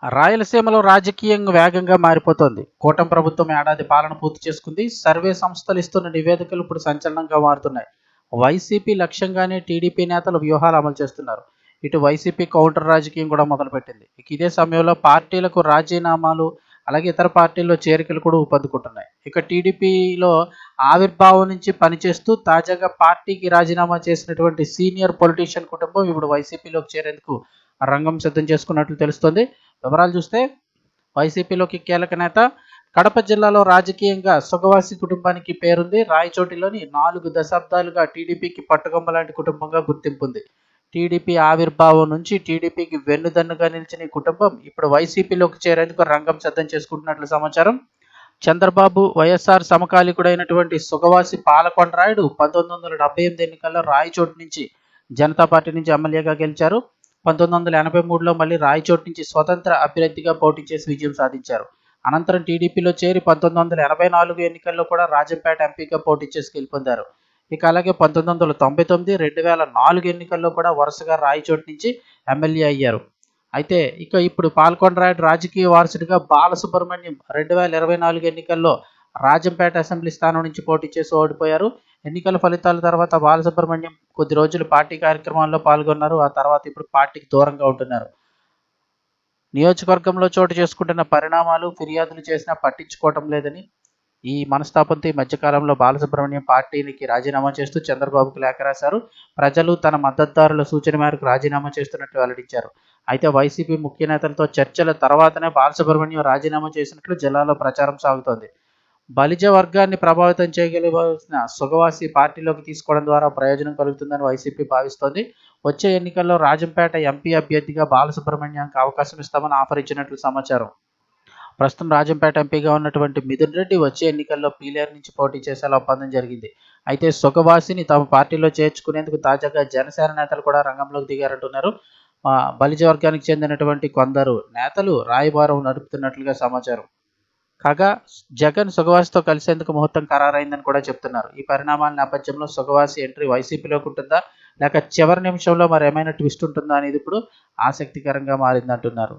రాయలసీమలో రాజకీయం వేగంగా మారిపోతోంది. కూటమి ప్రభుత్వం ఏడాది పాలన పూర్తి చేసుకుంది. సర్వే సంస్థలు ఇస్తున్న నివేదికలు ఇప్పుడు సంచలనంగా మారుతున్నాయి. వైసీపీ లక్ష్యంగానే టీడీపీ నేతలు వ్యూహాలు అమలు చేస్తున్నారు. ఇటు వైసీపీ కౌంటర్ రాజకీయం కూడా మొదలుపెట్టింది. ఇదే సమయంలో పార్టీలకు రాజీనామాలు, అలాగే ఇతర పార్టీల్లో చేరికలు కూడా ఊపందుకుంటున్నాయి. ఇక టీడీపీలో ఆవిర్భావం నుంచి పనిచేస్తూ తాజాగా పార్టీకి రాజీనామా చేసినటువంటి సీనియర్ పొలిటీషియన్ కుటుంబం ఇప్పుడు వైసీపీలోకి చేరేందుకు రంగం సిద్ధం చేసుకున్నట్లు తెలుస్తోంది. వివరాలు చూస్తే వైసీపీలోకి కీలక నేత, కడప జిల్లాలో రాజకీయంగా సుగవాసి కుటుంబానికి పేరుంది. రాయచోటిలోని 4 దశాబ్దాలుగా టీడీపీకి పట్టుకొమ్మ లాంటి కుటుంబంగా గుర్తింపు ఉంది. టీడీపీ ఆవిర్భావం నుంచి టీడీపీకి వెన్నుదన్నుగా నిలిచిన ఈ కుటుంబం ఇప్పుడు వైసీపీలోకి చేరేందుకు రంగం సిద్ధం చేసుకుంటున్నట్లు సమాచారం. చంద్రబాబు, వైఎస్ఆర్ సమకాలీకుడైనటువంటి సుగవాసి పాలకొండరాయుడు 1978 ఎన్నికల్లో రాయచోటి నుంచి జనతా పార్టీ నుంచి ఎమ్మెల్యేగా గెలిచారు. 1983లో మళ్ళీ రాయచోటి నుంచి స్వతంత్ర అభ్యర్థిగా పోటీ చేసి విజయం సాధించారు. అనంతరం టీడీపీలో చేరి 1984 ఎన్నికల్లో కూడా రాజంపేట ఎంపీగా పోటీ చేసి గెలుపొందారు. ఇక అలాగే 1999, 2004 ఎన్నికల్లో కూడా వరుసగా రాయచోటి నుంచి ఎమ్మెల్యే అయ్యారు. అయితే ఇక ఇప్పుడు పాలకొండరాయుడు రాజకీయ వారసుడిగా బాలసుబ్రహ్మణ్యం 2024 ఎన్నికల్లో రాజంపేట అసెంబ్లీ స్థానం నుంచి పోటీ చేసి ఓడిపోయారు. ఎన్నికల ఫలితాల తర్వాత బాలసుబ్రహ్మణ్యం కొద్ది రోజులు పార్టీ కార్యక్రమాల్లో పాల్గొన్నారు. ఆ తర్వాత ఇప్పుడు పార్టీకి దూరంగా ఉంటున్నారు. నియోజకవర్గంలో చోటు చేసుకుంటున్న పరిణామాలు, ఫిర్యాదులు చేసినా పట్టించుకోవటం లేదని, ఈ మనస్తాపంతో ఈ మధ్యకాలంలో బాలసుబ్రహ్మణ్యం పార్టీకి రాజీనామా చేస్తూ చంద్రబాబుకు లేఖ రాశారు. ప్రజలు తన మద్దతుదారుల సూచన మేరకు రాజీనామా చేస్తున్నట్లు వెల్లడించారు. అయితే వైసీపీ ముఖ్య నేతలతో చర్చల తర్వాతనే బాలసుబ్రహ్మణ్యం రాజీనామా చేసినట్లు జిల్లాలో ప్రచారం సాగుతోంది. బలిజ వర్గాన్ని ప్రభావితం చేయగలవలసిన సుగవాసి పార్టీలోకి తీసుకోవడం ద్వారా ప్రయోజనం కలుగుతుందని వైసీపీ భావిస్తోంది. వచ్చే ఎన్నికల్లో రాజంపేట ఎంపీ అభ్యర్థిగా బాలసుబ్రహ్మణ్యానికి అవకాశం ఇస్తామని ఆఫర్ ఇచ్చినట్లు సమాచారం. ప్రస్తుతం రాజంపేట ఎంపీగా ఉన్నటువంటి మిథున్ రెడ్డి వచ్చే ఎన్నికల్లో పీలేరు నుంచి పోటీ చేసేలా ఒప్పందం జరిగింది. అయితే సుగవాసిని తమ పార్టీలో చేర్చుకునేందుకు తాజాగా జనసేన నేతలు కూడా రంగంలోకి దిగారంటున్నారు. బలిజ వర్గానికి చెందినటువంటి కొందరు నేతలు రాయబారం నడుపుతున్నట్లుగా సమాచారం. కాగా జగన్ సుగవాసితో కలిసేందుకు ముహూర్తం ఖరారైందని కూడా చెప్తున్నారు. ఈ పరిణామాల నేపథ్యంలో సుగవాసి ఎంట్రీ వైసీపీలోకి ఉంటుందా, లేక చివరి నిమిషంలో మరి ఏమైనా ట్విస్ట్ ఉంటుందా అనేది ఇప్పుడు ఆసక్తికరంగా మారిందంటున్నారు.